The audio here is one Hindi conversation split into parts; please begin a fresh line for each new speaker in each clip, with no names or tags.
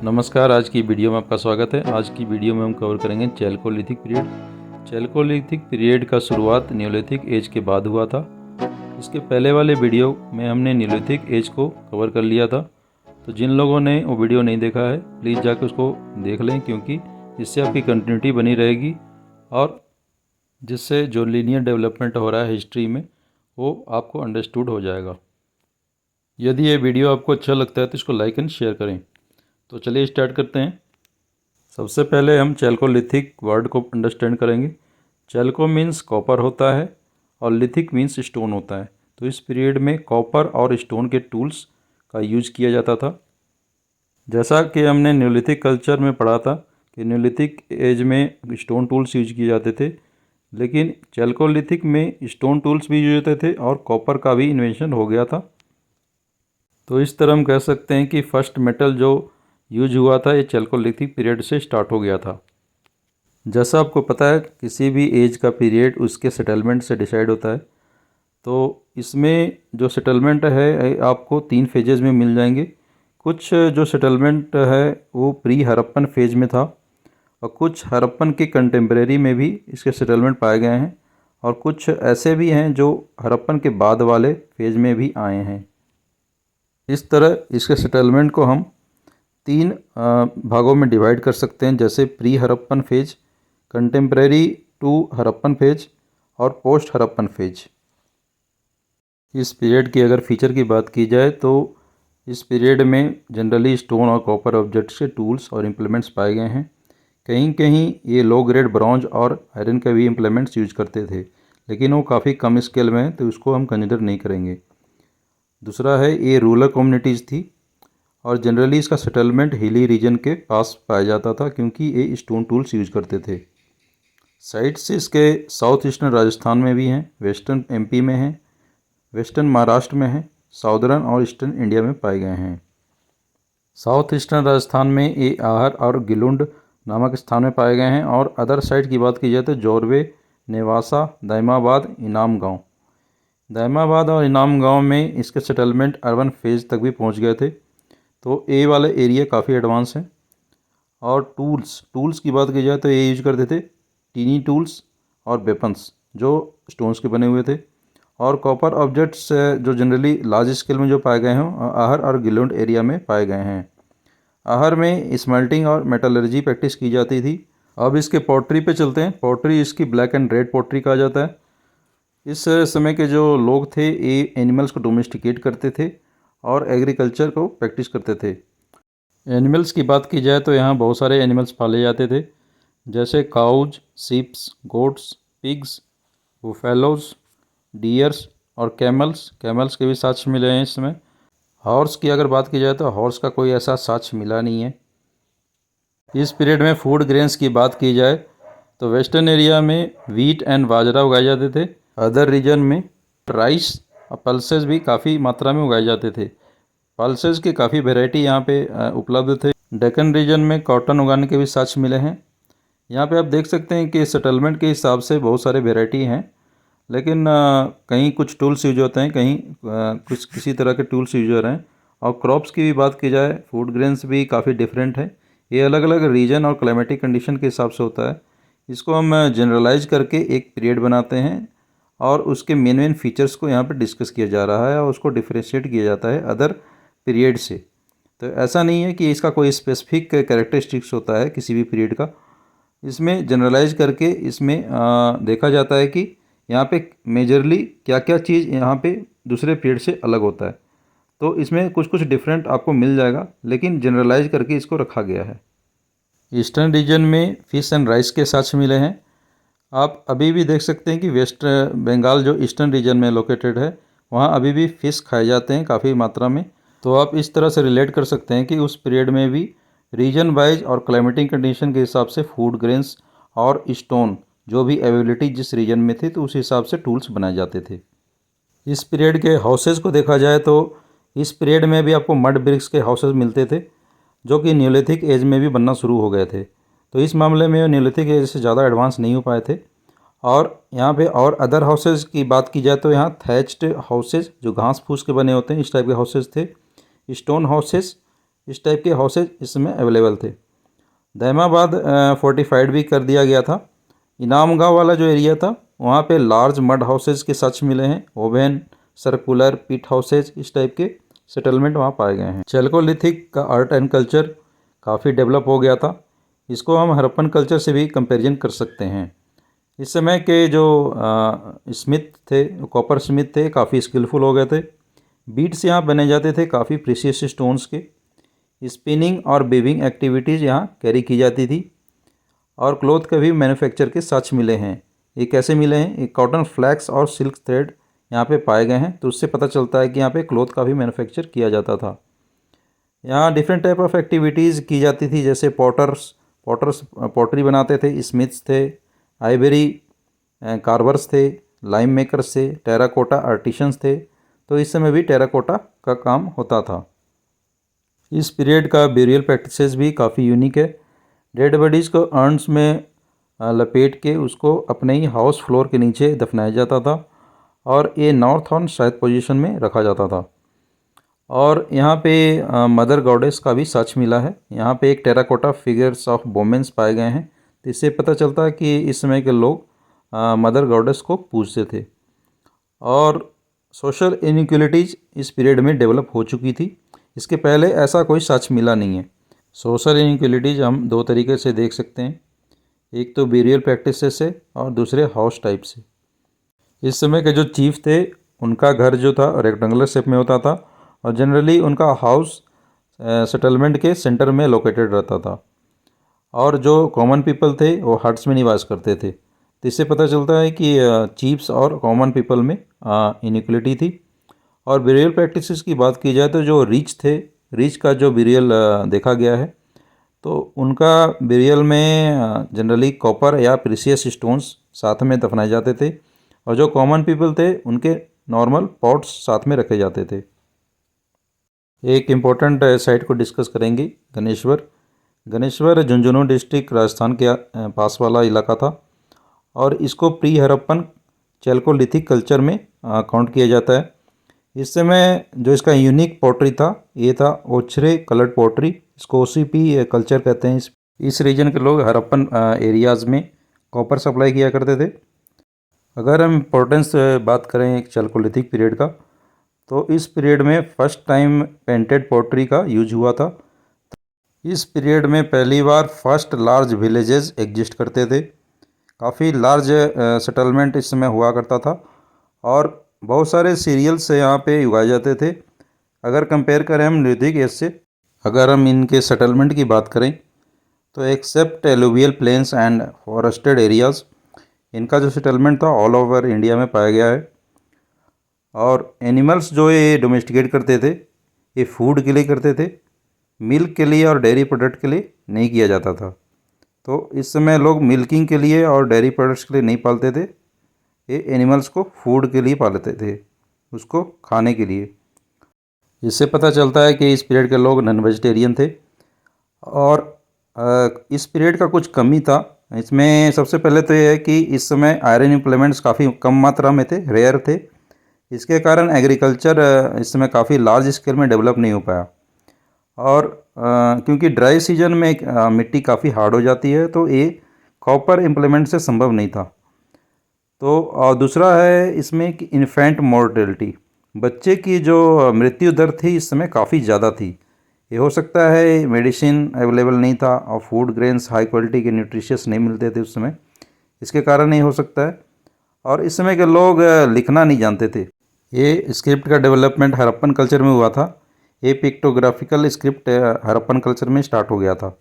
नमस्कार। आज की वीडियो में आपका स्वागत है। आज की वीडियो में हम कवर करेंगे चैल्कोलिथिक पीरियड। चैल्कोलिथिक पीरियड का शुरुआत न्योलिथिक एज के बाद हुआ था। इसके पहले वाले वीडियो में हमने न्योलिथिक एज को कवर कर लिया था, तो जिन लोगों ने वो वीडियो नहीं देखा है प्लीज़ जाकर उसको देख लें, क्योंकि इससे आपकी कंटिन्यूटी बनी रहेगी और जिससे जो लीनियर डेवलपमेंट हो रहा है हिस्ट्री में वो आपको अंडरस्टूड हो जाएगा। यदि ये वीडियो आपको अच्छा लगता है तो इसको लाइक एंड शेयर करें। तो चलिए स्टार्ट करते हैं। सबसे पहले हम चैल्कोलिथिक वर्ड को अंडरस्टैंड करेंगे। चैल्को मीन्स कॉपर होता है और लिथिक मीन्स स्टोन होता है। तो इस पीरियड में कॉपर और स्टोन के टूल्स का यूज किया जाता था। जैसा कि हमने न्योलिथिक कल्चर में पढ़ा था कि न्योलिथिक एज में स्टोन टूल्स यूज किए जाते थे, लेकिन चैल्कोलिथिक में स्टोन टूल्स भी यूज होते थे और कॉपर का भी इन्वेंशन हो गया था। तो इस तरह हम कह सकते हैं कि फर्स्ट मेटल जो यूज हुआ था ये चैल्कोलिथिक पीरियड से स्टार्ट हो गया था। जैसा आपको पता है किसी भी एज का पीरियड उसके सेटलमेंट से डिसाइड होता है। तो इसमें जो सेटलमेंट है आपको 3 फेजेस में मिल जाएंगे। कुछ जो सेटलमेंट है वो प्री हड़प्पन फेज में था और कुछ हड़प्पन के कंटेम्प्रेरी में भी इसके सेटलमेंट पाए गए हैं और कुछ ऐसे भी हैं जो हड़प्पन के बाद वाले फेज में भी आए हैं। इस तरह इसके सेटलमेंट को हम 3 भागों में डिवाइड कर सकते हैं, जैसे pre Harappan phase, contemporary to Harappan phase और पोस्ट हड़प्पन फेज। इस पीरियड की अगर फीचर की बात की जाए तो इस पीरियड में जनरली स्टोन और कॉपर ऑब्जेक्ट्स के टूल्स और इम्प्लीमेंट्स पाए गए हैं। कहीं कहीं ये लो ग्रेड ब्रॉन्ज और आयरन के भी इम्प्लीमेंट्स यूज करते थे, लेकिन वो काफ़ी कम स्केल में है तो उसको हम कंसिडर नहीं करेंगे। दूसरा है ये रूरल कम्युनिटीज़ थी और जनरली इसका सेटलमेंट हिली रीजन के पास पाया जाता था क्योंकि ये स्टोन टूल्स यूज करते थे। साइट्स इसके साउथ ईस्टर्न राजस्थान में भी हैं, वेस्टर्न एमपी में हैं, वेस्टर्न महाराष्ट्र में हैं, साउदर्न और ईस्टर्न इंडिया में पाए गए हैं। साउथ ईस्टर्न राजस्थान में ये आहर और गिलुंड नामक स्थान में पाए गए हैं और अदर साइड की बात की जाए तो जोरवे, नेवासा, दाइमाबाद, इनाम गाँव। दाइमाबाद और इनाम गाँव में इसके सेटलमेंट अर्बन फेज तक भी पहुँच गए थे। तो ए वाले एरिया काफ़ी एडवांस हैं। और टूल्स की बात की जाए तो ये यूज करते थे टीनी टूल्स और वेपन्स जो स्टोन्स के बने हुए थे। और कॉपर ऑब्जेक्ट्स जो जनरली लार्ज स्केल में जो पाए गए हैं आहर और गिलोंड एरिया में पाए गए हैं। आहर में स्मेल्टिंग और मेटलर्जी प्रैक्टिस की जाती थी। अब इसके पॉटरी पे चलते हैं। पॉटरी इसकी ब्लैक एंड रेड पॉटरी कहा जाता है। इस समय के जो लोग थे ये एनिमल्स को डोमेस्टिकेट करते थे और एग्रीकल्चर को प्रैक्टिस करते थे। एनिमल्स की बात की जाए तो यहाँ बहुत सारे एनिमल्स पाले जाते थे, जैसे cows, sheeps, goats, pigs, buffaloes, deers और कैमल्स के भी साक्ष्य मिले हैं इसमें। हॉर्स की अगर बात की जाए तो हॉर्स का कोई ऐसा साक्ष्य मिला नहीं है। इस पीरियड में फूड ग्रेन्स की बात की जाए तो वेस्टर्न एरिया में वीट एंड बाजरा उगाए जाते थे। अदर रीजन में राइस और पल्सेस भी काफ़ी मात्रा में उगाए जाते थे। पल्सेस की काफ़ी वैरायटी यहाँ पे उपलब्ध थे। डेक्कन रीजन में कॉटन उगाने के भी साक्ष्य मिले हैं। यहाँ पे आप देख सकते हैं कि सेटलमेंट के हिसाब से बहुत सारे वैरायटी हैं, लेकिन कहीं कुछ टूल्स यूज होते हैं, कहीं कुछ किसी तरह के टूल्स यूज हो रहे हैं। और क्रॉप्स की भी बात की जाए फूड ग्रेन्स भी काफ़ी डिफरेंट है। ये अलग अलग रीजन और क्लाइमेटिक कंडीशन के हिसाब से होता है। इसको हम जनरलाइज करके एक पीरियड बनाते हैं और उसके मेन फीचर्स को यहाँ पे डिस्कस किया जा रहा है और उसको डिफ्रेंशिएट किया जाता है अदर पीरियड से। तो ऐसा नहीं है कि इसका कोई स्पेसिफिक कैरेक्टरिस्टिक्स होता है किसी भी पीरियड का। इसमें जनरलाइज करके इसमें देखा जाता है कि यहाँ पे मेजरली क्या क्या चीज़ यहाँ पे दूसरे पीरियड से अलग होता है। तो इसमें कुछ कुछ डिफरेंट आपको मिल जाएगा, लेकिन जनरलाइज करके इसको रखा गया है। ईस्टर्न रीजन में फिश एंड राइस के साक्ष्य मिले हैं। आप अभी भी देख सकते हैं कि वेस्ट बंगाल जो ईस्टर्न रीजन में लोकेटेड है वहाँ अभी भी फ़िश खाए जाते हैं काफ़ी मात्रा में। तो आप इस तरह से रिलेट कर सकते हैं कि उस पीरियड में भी रीजन वाइज और क्लाइमेटिक कंडीशन के हिसाब से फूड ग्रेन्स और स्टोन जो भी अवेलेबिलिटी जिस रीजन में थी तो उस हिसाब से टूल्स बनाए जाते थे। इस पीरियड के हाउसेज को देखा जाए तो इस पीरियड में भी आपको मड ब्रिक्स के हाउसेज मिलते थे जो कि न्योलिथिक एज में भी बनना शुरू हो गए थे। तो इस मामले में न्योलिथिक एज से ज़्यादा एडवांस नहीं हो पाए थे। और यहाँ पे और अदर हाउसेज की बात की जाए तो यहाँ थैच्ड हाउसेज जो घास फूस के बने होते हैं इस टाइप के हाउसेज थे। स्टोन हाउसेज इस टाइप के हाउसेज इसमें अवेलेबल थे। दहमाबाद फोर्टिफाइड भी कर दिया गया था। इनाम गांव वाला जो एरिया था वहाँ पे लार्ज मड हाउसेज के सच मिले हैं, ओवेन, सर्कुलर पिट हाउसेज, इस टाइप के सेटलमेंट वहाँ पाए गए हैं। चैल्कोलिथिक का आर्ट एंड कल्चर काफ़ी डेवलप हो गया था। इसको हम हड़प्पन कल्चर से भी कंपैरिजन कर सकते हैं। इस समय के जो स्मिथ थे, कॉपर स्मिथ थे, काफ़ी स्किलफुल हो गए थे। बीड्स यहाँ बने जाते थे काफ़ी प्रीशियस स्टोन्स के। स्पिनिंग और वीविंग एक्टिविटीज़ यहाँ कैरी की जाती थी। और क्लॉथ के भी मैन्युफैक्चर के साक्ष्य मिले हैं। ये कैसे मिले हैं? एक कॉटन फ्लैक्स और सिल्क थ्रेड यहाँ पे पाए गए हैं, तो उससे पता चलता है कि यहाँ पे क्लॉथ का भी मैन्युफैक्चर किया जाता था। यहाँ डिफरेंट टाइप ऑफ एक्टिविटीज़ की जाती थी, जैसे पॉटर्स पॉटरी बनाते थे, स्मिथ्स थे, आइवरी कार्वर्स थे, लाइम मेकर्स थे, टेराकोटा आर्टिशंस थे। तो इस समय भी टेराकोटा का काम होता था। इस पीरियड का ब्यूरियल प्रैक्टिसेस भी काफ़ी यूनिक है। डेड बॉडीज़ को अर्न्स में लपेट के उसको अपने ही हाउस फ्लोर के नीचे दफनाया जाता था और ये नॉर्थ और साउथ पोजीशन में रखा जाता था। और यहाँ पे मदर गॉडेस का भी सच मिला है। यहाँ पे एक टेराकोटा फिगर्स ऑफ वोमेन्स पाए गए हैं, तो इससे पता चलता है कि इस समय के लोग मदर गॉडेस को पूजते थे। और सोशल इनइक्वलिटीज़ इस पीरियड में डेवलप हो चुकी थी। इसके पहले ऐसा कोई सच मिला नहीं है। सोशल इनइक्वलिटीज़ हम दो तरीके से देख सकते हैं, एक तो बेरियल प्रैक्टिसेस से और दूसरे हाउस टाइप से। इस समय के जो चीफ थे उनका घर जो था रेक्टेंगुलर शेप में होता था और जनरली उनका हाउस सेटलमेंट के सेंटर में लोकेटेड रहता था। और जो कॉमन पीपल थे वो हट्स में निवास करते थे। तो इससे पता चलता है कि चीफ्स और कॉमन पीपल में इनइक्वलिटी थी। और बेरियल प्रैक्टिसेस की बात की जाए तो जो रिच थे, रिच का जो बेरियल देखा गया है, तो उनका बेरियल में जनरली कॉपर या प्रीशियस स्टोन्स साथ में दफनाए जाते थे और जो कॉमन पीपल थे उनके नॉर्मल पॉट्स साथ में रखे जाते थे। एक इम्पोर्टेंट साइट को डिस्कस करेंगे, गणेश्वर। गणेश्वर झुंझुनू डिस्ट्रिक्ट राजस्थान के पास वाला इलाका था और इसको प्री हड़प्पन चैल्कोलिथिक कल्चर में काउंट किया जाता है। इस समय जो इसका यूनिक पोट्री था ये था ओछरे कलर्ड पोट्री, इसको ओसीपी कल्चर कहते हैं। इस रीजन के लोग हड़प्पन एरियाज़ में कॉपर सप्लाई किया करते थे। अगर हम इम्पोर्टेंस बात करें एक चैल्कोलिथिक पीरियड का, तो इस पीरियड में फर्स्ट टाइम पेंटेड पोट्री का यूज हुआ था। इस पीरियड में पहली बार फर्स्ट लार्ज विलेजेस एग्जिस्ट करते थे। काफ़ी लार्ज सेटलमेंट इस समय हुआ करता था और बहुत सारे सीरियल्स यहाँ पे उगाए जाते थे। अगर कंपेयर करें हम न्यूलिथिक एज से, अगर हम इनके सेटलमेंट की बात करें तो except alluvial plains and forested areas, इनका जो सेटलमेंट था ऑल ओवर इंडिया में पाया गया है। और एनिमल्स जो ये डोमेस्टिकेट करते थे, ये फूड के लिए करते थे, मिल्क के लिए और डेयरी प्रोडक्ट के लिए नहीं किया जाता था। तो इस समय लोग मिल्किंग के लिए और डेयरी प्रोडक्ट्स के लिए नहीं पालते थे, ये एनिमल्स को फूड के लिए पालते थे, उसको खाने के लिए। इससे पता चलता है कि इस पीरियड के लोग नॉन वेजिटेरियन थे। और इस पीरियड का कुछ कमी था। इसमें सबसे पहले तो ये है कि इस समय आयरन इम्प्लीमेंट्स काफ़ी कम मात्रा में थे, रेयर थे। इसके कारण एग्रीकल्चर इस समय काफ़ी लार्ज स्केल में डेवलप नहीं हो पाया। और क्योंकि ड्राई सीजन में मिट्टी काफ़ी हार्ड हो जाती है, तो ये कॉपर इम्प्लीमेंट से संभव नहीं था। तो और दूसरा है इसमें कि इन्फेंट मोर्टेलिटी, बच्चे की जो मृत्यु दर थी इस समय काफ़ी ज़्यादा थी। ये हो सकता है मेडिसिन अवेलेबल नहीं था और फूड ग्रेन्स हाई क्वालिटी के न्यूट्रिशियस नहीं मिलते थे उस समय, इसके कारण ये हो सकता है। और इस समय के लोग लिखना नहीं जानते थे। ये स्क्रिप्ट का डेवलपमेंट हड़प्पन कल्चर में हुआ था। ये पिक्टोग्राफिकल स्क्रिप्ट हड़प्पन कल्चर में स्टार्ट हो गया था।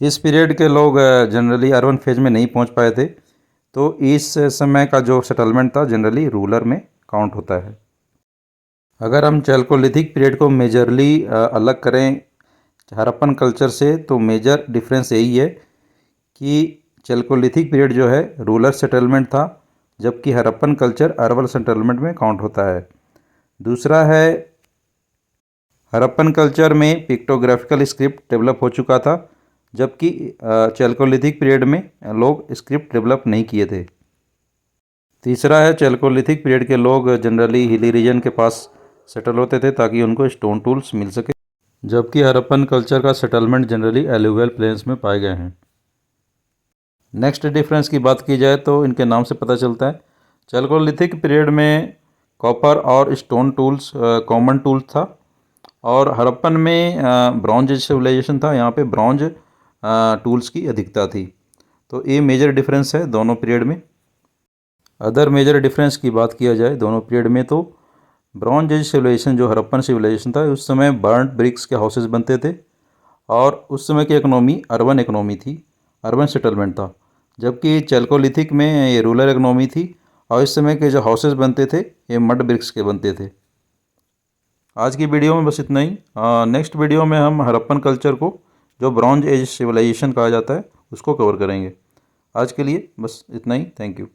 इस पीरियड के लोग जनरली अर्बन फेज में नहीं पहुंच पाए थे, तो इस समय का जो सेटलमेंट था जनरली रूरल में काउंट होता है। अगर हम चैल्कोलिथिक पीरियड को मेजरली अलग करें हड़प्पन कल्चर से, तो मेजर डिफरेंस यही है कि चैल्कोलिथिक पीरियड जो है रूरल सेटलमेंट था, जबकि हड़प्पन कल्चर अर्बन सेटलमेंट में काउंट होता है। दूसरा है हड़प्पन कल्चर में पिक्टोग्राफिकल स्क्रिप्ट डेवलप हो चुका था, जबकि चैल्कोलिथिक पीरियड में लोग स्क्रिप्ट डेवलप नहीं किए थे। तीसरा है चैल्कोलिथिक पीरियड के लोग जनरली हिली रीजन के पास सेटल होते थे ताकि उनको स्टोन टूल्स मिल सके। जबकि हड़प्पन कल्चर का सेटलमेंट जनरली एलुवियल प्लेन्स में पाए गए हैं। नेक्स्ट डिफरेंस की बात की जाए तो इनके नाम से पता चलता है। चैल्कोलिथिक पीरियड में कॉपर और स्टोन टूल्स कॉमन टूल था, और हड़प्पन में ब्रॉन्ज सिविलाइजेशन था, यहाँ पे ब्रॉन्ज टूल्स की अधिकता थी। तो ये मेजर डिफरेंस है दोनों पीरियड में। अदर मेजर डिफरेंस की बात किया जाए दोनों पीरियड में तो ब्रॉन्ज एज सिविलाइजेशन जो हड़प्पन सिविलाइजेशन था उस समय बर्न्ड ब्रिक्स के हाउसेज बनते थे, और उस समय की इकोनॉमी अर्बन इकोनॉमी थी, अर्बन सेटलमेंट था। जबकि चैल्कोलिथिक में ये रूरल इकोनॉमी थी, और इस समय के जो हाउसेज बनते थे ये मड ब्रिक्स के बनते थे। आज की वीडियो में बस इतना ही। नेक्स्ट वीडियो में हम हड़प्पन कल्चर को, जो ब्रॉन्ज एज सिविलाइजेशन कहा जाता है, उसको कवर करेंगे। आज के लिए बस इतना ही। Thank you.